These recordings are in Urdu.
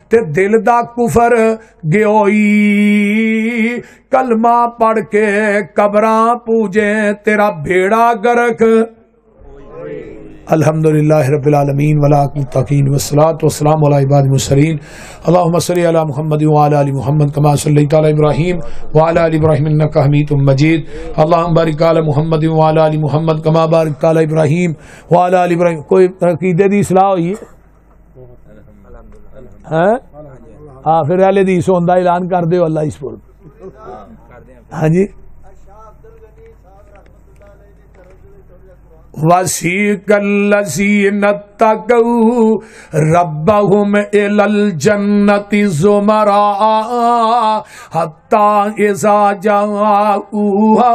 تے دل دا کفر گیوئی کلمہ پڑھ کے قبراں پوجے تیرا بیڑا گرک الحمدللہ رب العالمین والمتقین والصلاة والسلام علی عباد المرسلین اللہم صلی علی محمد وعلی آل محمد کما صلیت علی ابراہیم وعلی آل ابراہیم انک حمید مجید اللہم بارک علی محمد وعلی آل محمد کما بارکت علی ابراہیم وعلی آل ابراہیم. کوئی عقیدے دی اصلاح ہوئی ہے؟ پھر اہل حدیث ہوندہ اعلان کر دیو اللہ اس پر. ہاں جی وَسِيقَ الَّذِينَ اتَّقَوْا رَبَّهُمْ إِلَى الْجَنَّةِ زُمَرًا حَتَّى إِذَا جَاءُوهَا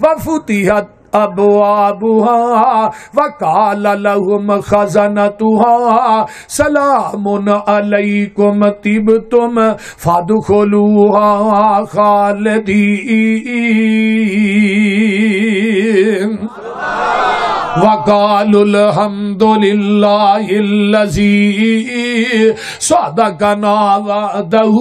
وَفُتِحَتْ أَبْوَابُهَا وَقَالَ لَهُمْ خَزَنَتُهَا سَلَامٌ عَلَيْكُمْ طِبْتُمْ فَادْخُلُوهَا خَالِدِينَ وَقَالُوا الْحَمْدُ لِلَّهِ الَّذِي صَدَقَنَا وَعْدَهُ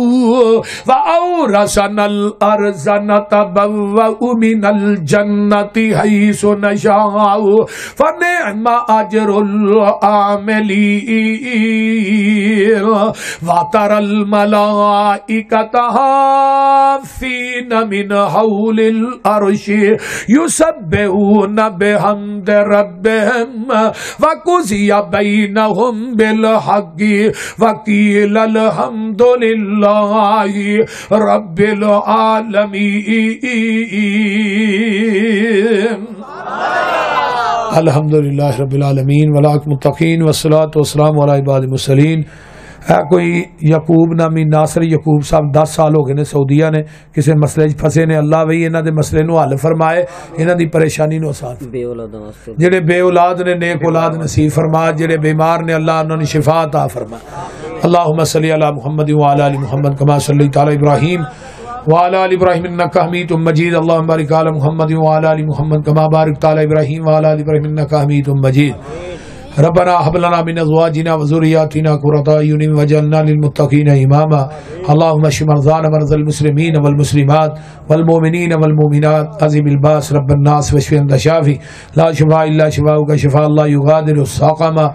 وَأَوْرَثَنَا الْأَرْضَ نَتَبَوَّأُ مِنَ الْجَنَّةِ حَيْثُ نَشَاءُ فَنِعْمَ أَجْرُ الْعَامِلِينَ وَتَرَى الْمَلَائِكَةَ حَافِّينَ مِنْ حَوْلِ الْعَرْشِ يُسَبِّحُونَ بِحَمْدِ ربهم وقضي بينهم بالحق وقيل الحمد لله رب العالمين. الحمدللہ رب العالمین والمتقین والصلاة والسلام علی عباد المرسلین. ہے کوئی یعقوب نامی ناصر یعقوب صاحب 10 سال ہو گئے نے سعودیہ نے کسی مسئلے پھسے نے. اللہ وہی انہاں دے مسئلے نو حل فرمائے, انہاں دی پریشانی نو آسان. جڑے بے اولاد نے نیک اولاد نصیب فرما, جڑے بیمار نے اللہ انہاں نے شفا عطا فرما. اللہم صلی علی محمد وعلی آل محمد کما صلیت علی ابراہیم وعلی آل ابراہیم انک حمید مجید. اللہم بارک علی محمد وعلی آل محمد کما بارکت علی ابراہیم وعلی آل ابراہیم انک حمید مجید. ربنا هب لنا من ازواجنا وذرياتنا قرة اعين واجعلنا للمتقين اماما. اللهم اشف مرضانا مرضى المسلمين والمسلمات والمؤمنين والمؤمنات عظيم الباس رب الناس واشف انت شافي لا شفاء الا شفاؤك شفاء لا يغادر سقما.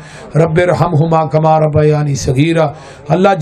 رب ارحمهما كما ربياني صغيرا. اللہ